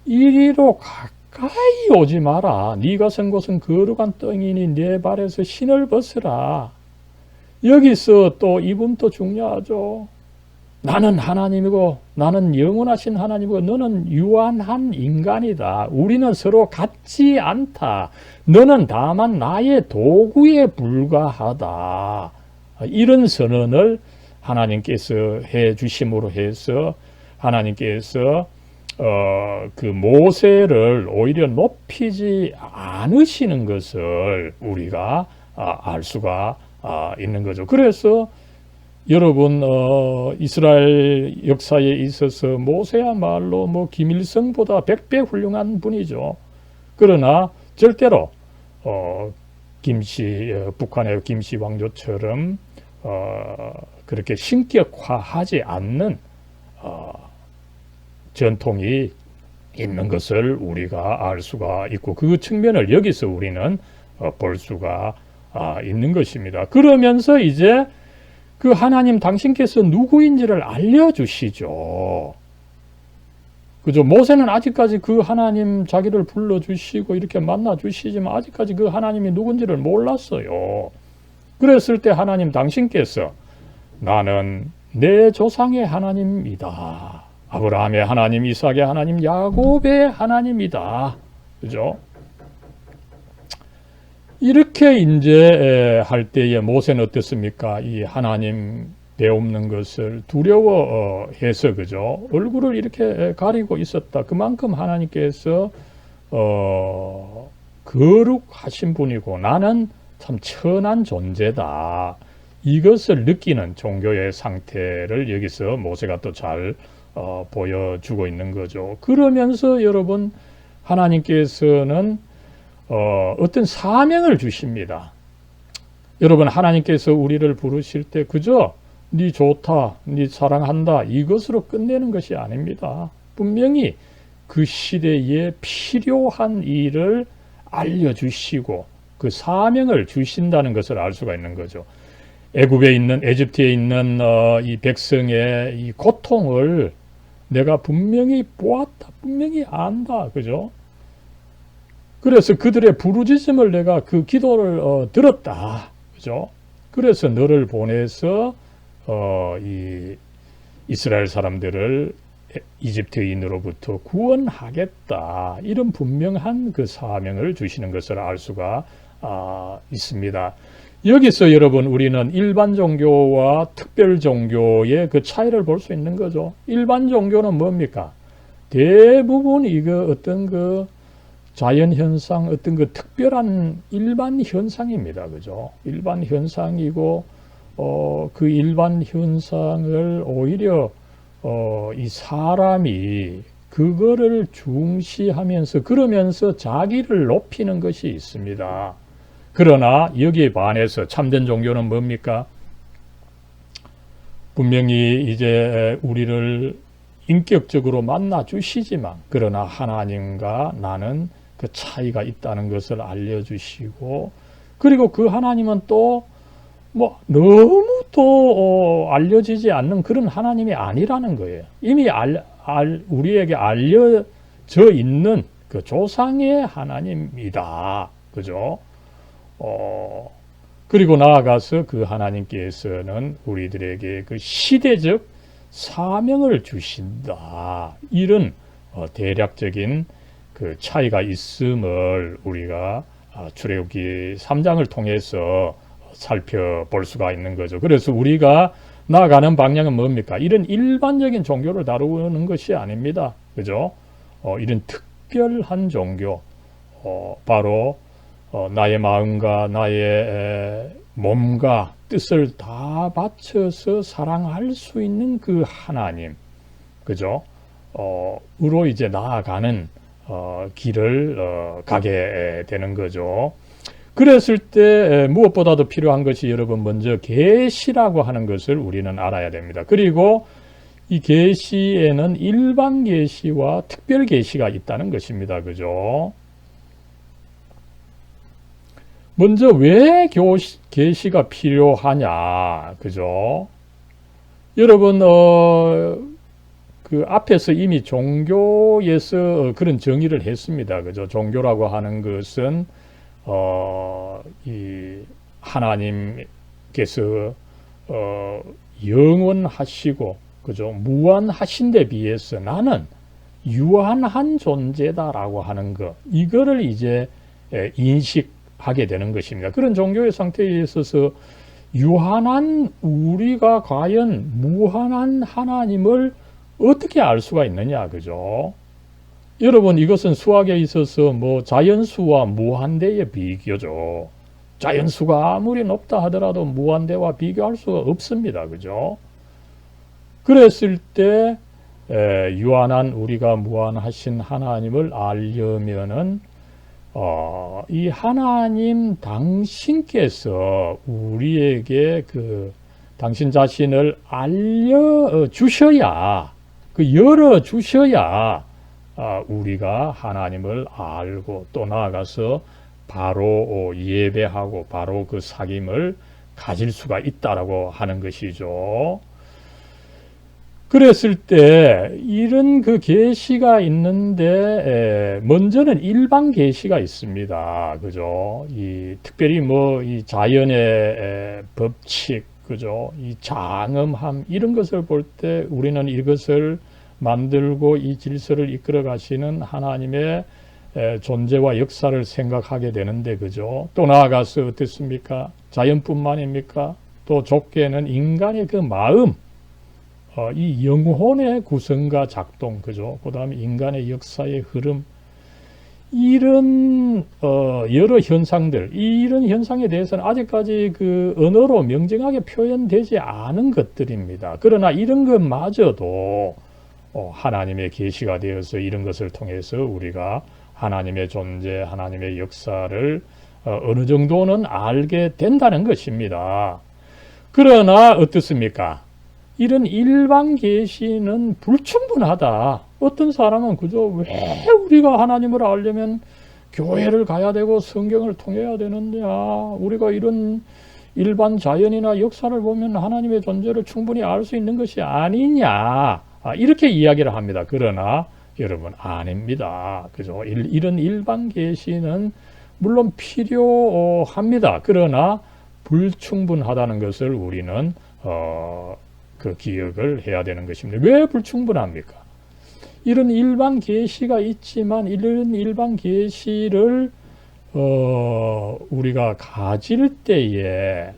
S1: 이리로 가까이 오지 마라. 네가 선 곳은 거룩한 땅이니 내 발에서 신을 벗으라. 여기서 또 이분 또 중요하죠. 나는 하나님이고 나는 영원하신 하나님이고 너는 유한한 인간이다. 우리는 서로 같지 않다. 너는 다만 나의 도구에 불과하다. 이런 선언을 하나님께서 해 주심으로 해서 하나님께서 그 모세를 오히려 높이지 않으시는 것을 우리가 알 수가 있는 거죠. 그래서 여러분 이스라엘 역사에 있어서 모세야말로 뭐 김일성보다 100배 훌륭한 분이죠. 그러나 절대로 북한의 김씨 왕조처럼 그렇게 신격화하지 않는 전통이 있는 것을 우리가 알 수가 있고 그 측면을 여기서 우리는 볼 수가 있는 것입니다. 그러면서 이제 그 하나님 당신께서 누구인지를 알려주시죠. 그죠? 모세는 아직까지 그 하나님 자기를 불러주시고 이렇게 만나주시지만 아직까지 그 하나님이 누군지를 몰랐어요. 그랬을 때 하나님 당신께서 나는 내 조상의 하나님이다. 아브라함의 하나님, 이삭의 하나님, 야곱의 하나님이다. 그죠? 이렇게 이제 할 때에 모세는 어떻습니까? 이 하나님 배없는 것을 두려워해서 그죠? 얼굴을 이렇게 가리고 있었다. 그만큼 하나님께서 거룩하신 분이고 나는 참 천한 존재다. 이것을 느끼는 종교의 상태를 여기서 모세가 또 잘 보여주고 있는 거죠. 그러면서 여러분 하나님께서는 어떤 사명을 주십니다. 여러분, 하나님께서 우리를 부르실 때 그저 네 좋다, 네 사랑한다 이것으로 끝내는 것이 아닙니다. 분명히 그 시대에 필요한 일을 알려주시고 그 사명을 주신다는 것을 알 수가 있는 거죠. 에집트에 있는 이 백성의 이 고통을 내가 분명히 보았다, 분명히 안다, 그죠? 그래서 그들의 부르짖음을 내가 그 기도를 들었다, 그죠? 그래서 너를 보내서 이 이스라엘 사람들을 이집트인으로부터 구원하겠다, 이런 분명한 그 사명을 주시는 것을 알 수가 있습니다. 여기서 여러분 우리는 일반 종교와 특별 종교의 그 차이를 볼 수 있는 거죠. 일반 종교는 뭡니까? 대부분 이거 어떤 그 자연 현상, 어떤 그 특별한 일반 현상입니다. 그죠? 일반 현상이고, 그 일반 현상을 오히려, 이 사람이 그거를 중시하면서, 그러면서 자기를 높이는 것이 있습니다. 그러나 여기에 반해서 참된 종교는 뭡니까? 분명히 이제 우리를 인격적으로 만나 주시지만, 그러나 하나님과 나는 그 차이가 있다는 것을 알려주시고, 그리고 그 하나님은 또 뭐 너무 또 알려지지 않는 그런 하나님이 아니라는 거예요. 이미 우리에게 알려져 있는 그 조상의 하나님이다. 그죠? 그리고 나아가서 그 하나님께서는 우리들에게 그 시대적 사명을 주신다. 이런 대략적인 그 차이가 있음을 우리가 출애굽기 3장을 통해서 살펴볼 수가 있는 거죠. 그래서 우리가 나아가는 방향은 뭡니까? 이런 일반적인 종교를 다루는 것이 아닙니다. 그죠? 이런 특별한 종교, 바로 나의 마음과 나의 몸과 뜻을 다 바쳐서 사랑할 수 있는 그 하나님, 그죠? 으로 이제 나아가는 길을 가게 되는 거죠. 그랬을 때 무엇보다도 필요한 것이 여러분 먼저 계시라고 하는 것을 우리는 알아야 됩니다. 그리고 이 계시에는 일반 계시와 특별 계시가 있다는 것입니다. 그죠? 먼저 왜 계시가 필요하냐, 그죠? 여러분, 그 앞에서 이미 종교에서 그런 정의를 했습니다. 그죠? 종교라고 하는 것은, 이 하나님께서, 영원하시고, 그죠? 무한하신 데 비해서 나는 유한한 존재다라고 하는 것, 이거를 이제 인식하게 되는 것입니다. 그런 종교의 상태에 있어서 유한한 우리가 과연 무한한 하나님을 어떻게 알 수가 있느냐, 그죠? 여러분, 이것은 수학에 있어서 뭐 자연수와 무한대의 비교죠. 자연수가 아무리 높다 하더라도 무한대와 비교할 수가 없습니다. 그죠? 그랬을 때 유한한 우리가 무한하신 하나님을 알려면은 이 하나님 당신께서 우리에게 그 당신 자신을 알려주셔야, 그 열어주셔야 우리가 하나님을 알고 또 나아가서 바로 예배하고 바로 그 사귐을 가질 수가 있다라고 하는 것이죠. 그랬을 때 이런 그 계시가 있는데 먼저는 일반 계시가 있습니다. 그죠? 이 특별히 뭐 이 자연의 법칙, 그죠? 이 장엄함 이런 것을 볼 때 우리는 이것을 만들고 이 질서를 이끌어 가시는 하나님의 존재와 역사를 생각하게 되는데, 그죠? 또 나아가서 어떻습니까? 자연뿐만입니까? 또 좁게는 인간의 그 마음, 이 영혼의 구성과 작동, 그죠? 그 다음에 인간의 역사의 흐름, 이런 여러 현상들, 이런 현상에 대해서는 아직까지 그 언어로 명정하게 표현되지 않은 것들입니다. 그러나 이런 것마저도 하나님의 계시가 되어서 이런 것을 통해서 우리가 하나님의 존재, 하나님의 역사를 어느 정도는 알게 된다는 것입니다. 그러나 어떻습니까? 이런 일반 계시는 불충분하다. 어떤 사람은 그저 왜 우리가 하나님을 알려면 교회를 가야 되고 성경을 통해야 되느냐, 우리가 이런 일반 자연이나 역사를 보면 하나님의 존재를 충분히 알 수 있는 것이 아니냐, 이렇게 이야기를 합니다. 그러나 여러분, 아닙니다. 그죠? 이런 일반 계시는 물론 필요합니다. 그러나 불충분하다는 것을 우리는 그 기억을 해야 되는 것입니다. 왜 불충분합니까? 이런 일반 계시가 있지만 이런 일반 계시를 우리가 가질 때에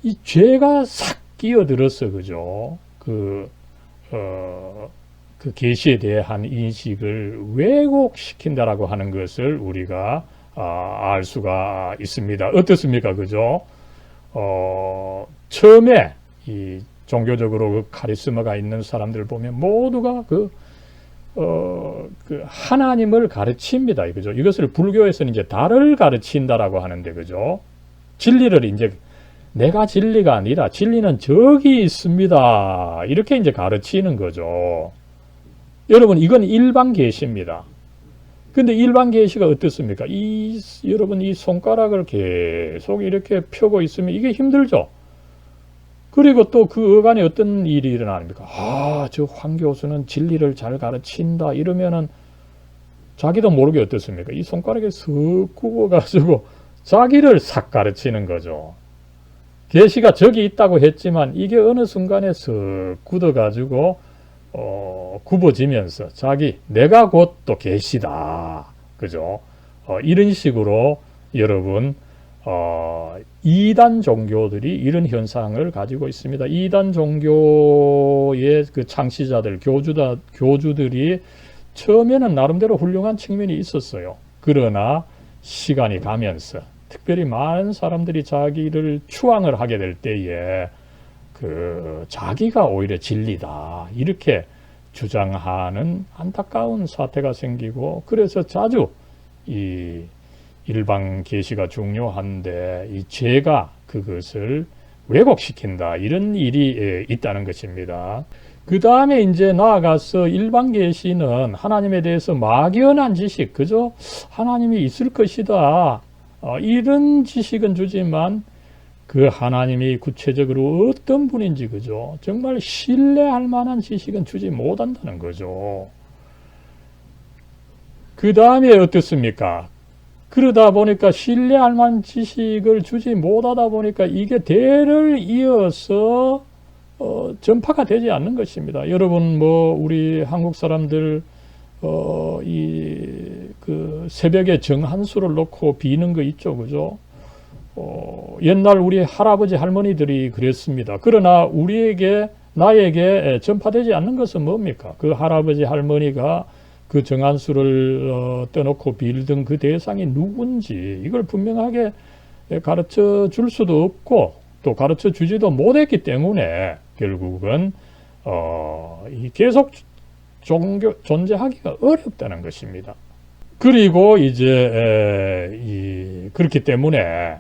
S1: 이 죄가 싹 끼어들어서, 그죠? 그 계시에 대한 인식을 왜곡시킨다라고 하는 것을 우리가 알 수가 있습니다. 어떻습니까? 그죠? 처음에 이 종교적으로 그 카리스마가 있는 사람들을 보면 모두가 그 하나님을 가르칩니다. 그죠? 이것을 불교에서는 이제 달을 가르친다라고 하는데, 그죠? 진리를 이제 내가 진리가 아니라 진리는 저기 있습니다. 이렇게 이제 가르치는 거죠. 여러분, 이건 일반 계시입니다. 근데 일반 계시가 어떻습니까? 여러분, 이 손가락을 계속 이렇게 펴고 있으면 이게 힘들죠? 그리고 또 그 어간에 어떤 일이 일어납니까? 저 황 교수는 진리를 잘 가르친다. 이러면은 자기도 모르게 어떻습니까? 이 손가락에 슥 굽어가지고 자기를 싹 가르치는 거죠. 계시가 저기 있다고 했지만 이게 어느 순간에 슥 굳어가지고 굽어지면서 내가 곧 또 계시다. 그죠? 이런 식으로 여러분, 이단 종교들이 이런 현상을 가지고 있습니다. 이단 종교의 그 창시자들, 교주들이 처음에는 나름대로 훌륭한 측면이 있었어요. 그러나 시간이 가면서 특별히 많은 사람들이 자기를 추앙을 하게 될 때에 자기가 오히려 진리다, 이렇게 주장하는 안타까운 사태가 생기고, 그래서 자주 이 일반 계시가 중요한데 이 죄가 그것을 왜곡시킨다, 이런 일이 있다는 것입니다. 그 다음에 이제 나아가서 일반 계시는 하나님에 대해서 막연한 지식, 그죠? 하나님이 있을 것이다, 이런 지식은 주지만 그 하나님이 구체적으로 어떤 분인지, 그죠? 정말 신뢰할 만한 지식은 주지 못한다는 거죠. 그 다음에 어떻습니까? 그러다 보니까 신뢰할 만한 지식을 주지 못하다 보니까 이게 대를 이어서 전파가 되지 않는 것입니다. 여러분, 우리 한국 사람들 그 새벽에 정한수를 놓고 비는 거 있죠, 그죠? 옛날 우리 할아버지 할머니들이 그랬습니다. 그러나 나에게 전파되지 않는 것은 뭡니까? 그 할아버지 할머니가 그 정한수를 떠놓고 빌던 그 대상이 누군지 이걸 분명하게 가르쳐 줄 수도 없고 또 가르쳐 주지도 못했기 때문에 결국은 계속 존재하기가 어렵다는 것입니다. 그리고 이제 그렇기 때문에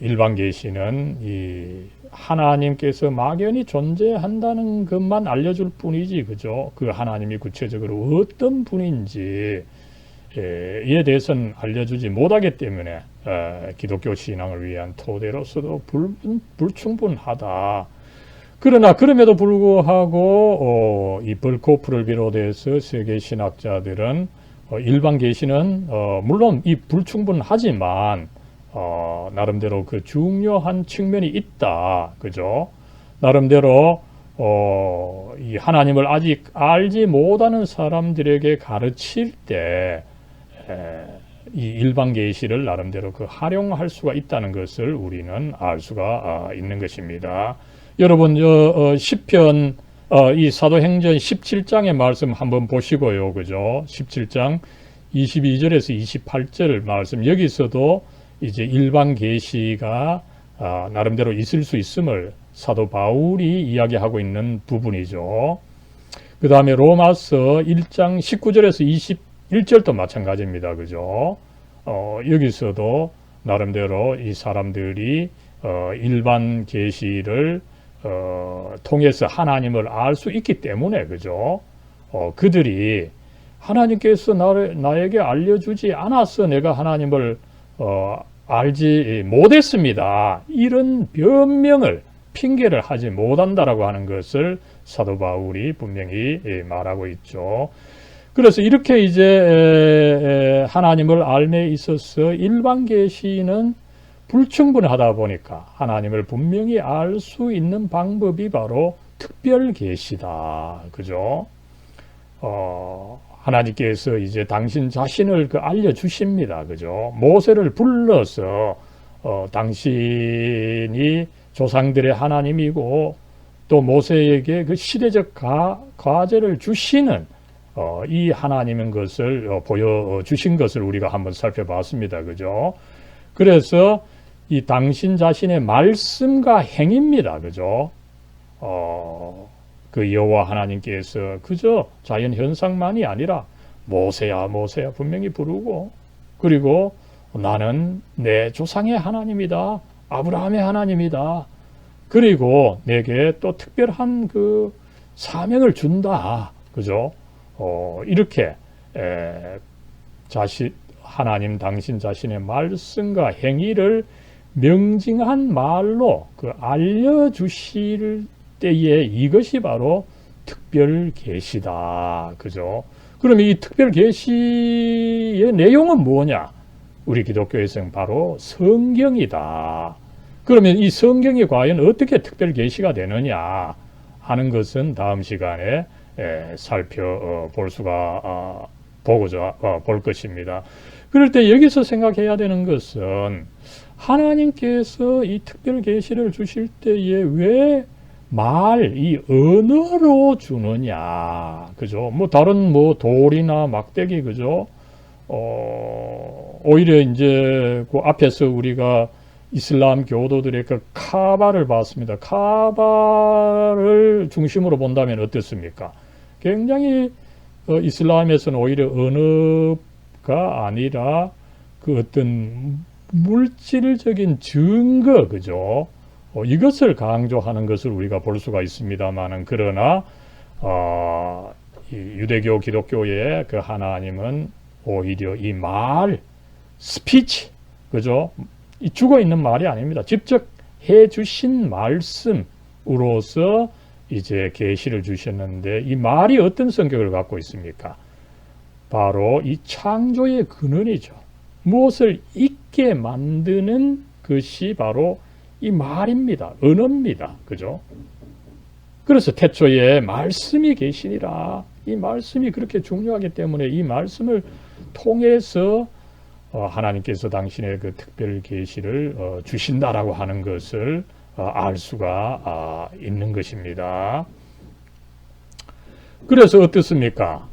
S1: 일반 계시는 하나님께서 막연히 존재한다는 것만 알려줄 뿐이지, 그죠? 그 하나님이 구체적으로 어떤 분인지에 대해서는 알려주지 못하기 때문에 기독교 신앙을 위한 토대로서도 불충분하다. 그러나 그럼에도 불구하고 이 벌코프를 비롯해서 세계 신학자들은 일반 계시는 물론 이 불충분하지만 나름대로 그 중요한 측면이 있다, 그죠? 나름대로 이 하나님을 아직 알지 못하는 사람들에게 가르칠 때 이 일반 계시를 나름대로 활용할 수가 있다는 것을 우리는 알 수가 있는 것입니다. 여러분, 시편 이 사도행전 17장의 말씀 한번 보시고요, 그죠? 17장 22절에서 28절 말씀, 여기서도 이제 일반 계시가 나름대로 있을 수 있음을 사도 바울이 이야기하고 있는 부분이죠. 그 다음에 로마서 1장 19절에서 1절도 마찬가지입니다. 그죠? 여기서도 나름대로 이 사람들이 일반 계시를 통해서 하나님을 알 수 있기 때문에, 그죠? 그들이 하나님께서 나에게 알려주지 않아서 내가 하나님을 알지 못했습니다. 이런 변명을, 핑계를 하지 못한다라고 하는 것을 사도 바울이 분명히 말하고 있죠. 그래서 이렇게 이제 하나님을 알매 있어서 일반 계시는 불충분하다 보니까 하나님을 분명히 알 수 있는 방법이 바로 특별 계시다. 그죠? 하나님께서 이제 당신 자신을 알려 주십니다. 그죠? 모세를 불러서 당신이 조상들의 하나님이고 또 모세에게 그 시대적 과제를 주시는 이 하나님인 것을 보여주신 것을 우리가 한번 살펴봤습니다. 그죠? 그래서 이 당신 자신의 말씀과 행위입니다. 그죠? 그 여호와 하나님께서 그저 자연 현상만이 아니라 모세야 모세야 분명히 부르고, 그리고 나는 내 조상의 하나님이다. 아브라함의 하나님이다. 그리고 내게 또 특별한 그 사명을 준다. 그죠? 이렇게 하나님 당신 자신의 말씀과 행위를 명징한 말로 알려주실 때에 이것이 바로 특별 계시다. 그죠? 그럼 이 특별 계시의 내용은 뭐냐? 우리 기독교에서는 바로 성경이다. 그러면 이 성경이 과연 어떻게 특별 계시가 되느냐 하는 것은 다음 시간에 살펴볼 수가 보고자 볼 것입니다. 그럴 때 여기서 생각해야 되는 것은 하나님께서 이 특별 계시를 주실 때에 왜 이 언어로 주느냐, 그죠? 다른 돌이나 막대기, 그죠? 오히려 이제 그 앞에서 우리가 이슬람 교도들의 그 카바를 봤습니다. 카바를 중심으로 본다면 어떻습니까? 굉장히 이슬람에서는 오히려 언어가 아니라 그 어떤 물질적인 증거, 그죠? 이것을 강조하는 것을 우리가 볼 수가 있습니다만은, 그러나 이 유대교 기독교의 그 하나님은 오히려 이 스피치, 그죠? 이 죽어 있는 말이 아닙니다. 직접 해 주신 말씀으로서 이제 계시를 주셨는데, 이 말이 어떤 성격을 갖고 있습니까? 바로 이 창조의 근원이죠. 무엇을 있게 만드는 것이 바로 이 말입니다. 언어입니다. 그죠? 그래서 태초에 말씀이 계시니라. 이 말씀이 그렇게 중요하기 때문에 이 말씀을 통해서 하나님께서 당신의 그 특별 계시를 주신다라고 하는 것을 알 수가 있는 것입니다. 그래서 어떻습니까?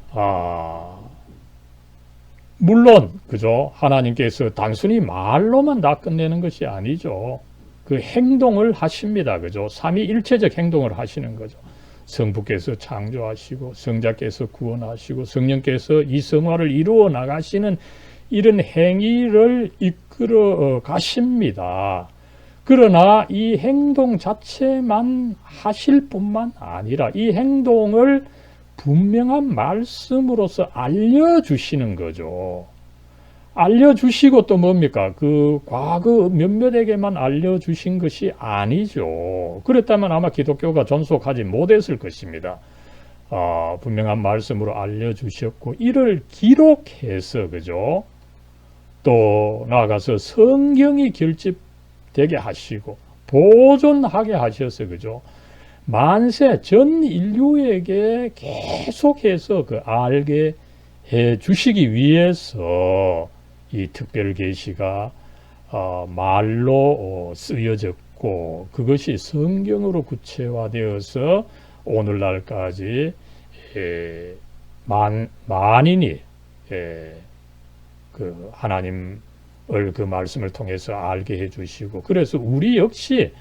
S1: 물론 그죠? 하나님께서 단순히 말로만 다 끝내는 것이 아니죠. 그 행동을 하십니다. 그죠? 삼위일체적 행동을 하시는 거죠. 성부께서 창조하시고 성자께서 구원하시고 성령께서 이 성화를 이루어 나가시는 이런 행위를 이끌어 가십니다. 그러나 이 행동 자체만 하실 뿐만 아니라 이 행동을 분명한 말씀으로서 알려주시는 거죠. 알려주시고 또 뭡니까? 그 과거 몇몇에게만 알려주신 것이 아니죠. 그랬다면 아마 기독교가 존속하지 못했을 것입니다. 분명한 말씀으로 알려주셨고 이를 기록해서, 그죠? 또 나아가서 성경이 결집되게 하시고 보존하게 하셔서, 그죠? 만세 전 인류에게 계속해서 알게 해 주시기 위해서 이 특별 계시가 말로 쓰여졌고 그것이 성경으로 구체화되어서 오늘날까지 만인이 그 하나님을 그 말씀을 통해서 알게 해 주시고, 그래서 우리 역시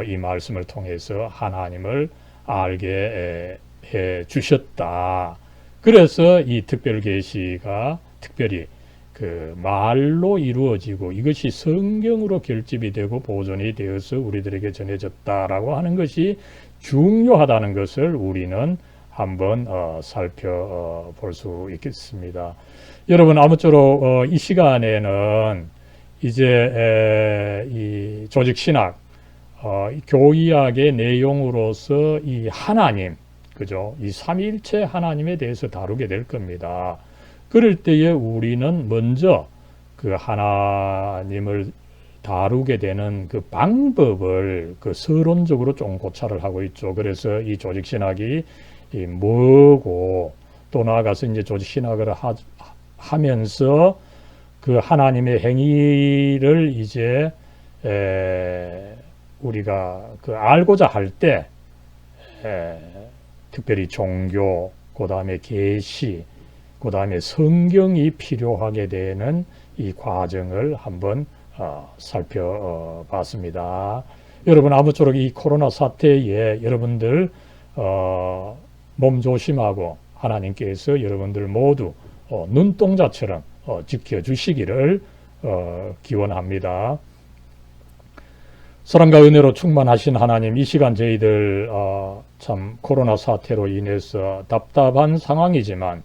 S1: 이 말씀을 통해서 하나님을 알게 해 주셨다. 그래서 이 특별 계시가 특별히 그 말로 이루어지고 이것이 성경으로 결집이 되고 보존이 되어서 우리들에게 전해졌다라고 하는 것이 중요하다는 것을 우리는 한번 살펴볼 수 있겠습니다. 여러분, 아무쪼록 이 시간에는 이제 이 조직신학, 교의학의 내용으로서 이 하나님, 그죠? 이 삼위일체 하나님에 대해서 다루게 될 겁니다. 그럴 때에 우리는 먼저 그 하나님을 다루게 되는 그 방법을 그 서론적으로 좀 고찰을 하고 있죠. 그래서 이 조직신학이 뭐고, 또 나아가서 이제 조직신학을 하면서 그 하나님의 행위를 이제 우리가 그 알고자 할 때 특별히 종교, 그 다음에 계시, 그 다음에 성경이 필요하게 되는 이 과정을 한번 살펴봤습니다. 여러분, 아무쪼록 이 코로나 사태에 여러분들 몸 조심하고 하나님께서 여러분들 모두 눈동자처럼 지켜주시기를 기원합니다. 사랑과 은혜로 충만하신 하나님, 이 시간 저희들 참 코로나 사태로 인해서 답답한 상황이지만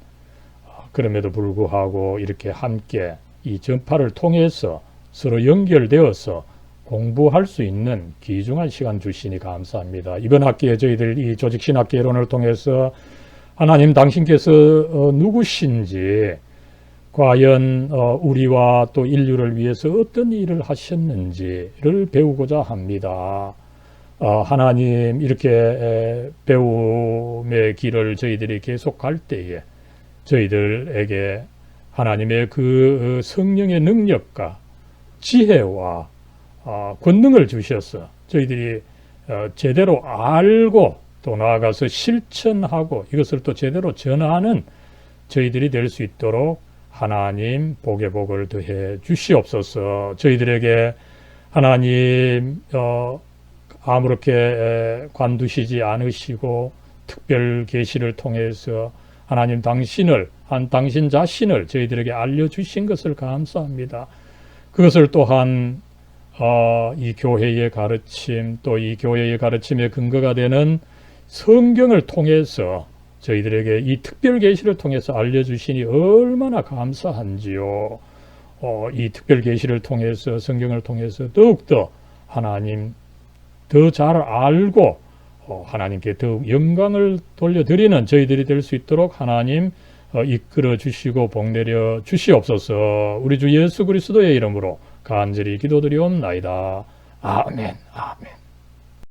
S1: 그럼에도 불구하고 이렇게 함께 이 전파를 통해서 서로 연결되어서 공부할 수 있는 귀중한 시간 주시니 감사합니다. 이번 학기에 저희들 이 조직신학 개론을 통해서 하나님 당신께서 누구신지, 과연 우리와 또 인류를 위해서 어떤 일을 하셨는지를 배우고자 합니다. 하나님, 이렇게 배움의 길을 저희들이 계속 갈 때에 저희들에게 하나님의 그 성령의 능력과 지혜와 권능을 주셔서 저희들이 제대로 알고 또 나아가서 실천하고 이것을 또 제대로 전하는 저희들이 될 수 있도록 하나님 복의 복을 더해 주시옵소서. 저희들에게 하나님 아무렇게 관두시지 않으시고 특별 계시를 통해서 하나님 당신 자신을 저희들에게 알려주신 것을 감사합니다. 그것을 또한 이 교회의 가르침, 또 이 교회의 가르침의 근거가 되는 성경을 통해서 저희들에게 이 특별 계시를 통해서 알려주시니 얼마나 감사한지요. 이 특별 계시를 통해서, 성경을 통해서 더욱더 하나님 더 잘 알고 하나님께 더욱 영광을 돌려드리는 저희들이 될 수 있도록 하나님 이끌어 주시고 복내려 주시옵소서. 우리 주 예수 그리스도의 이름으로 간절히 기도드리옵나이다. 아멘. 아멘.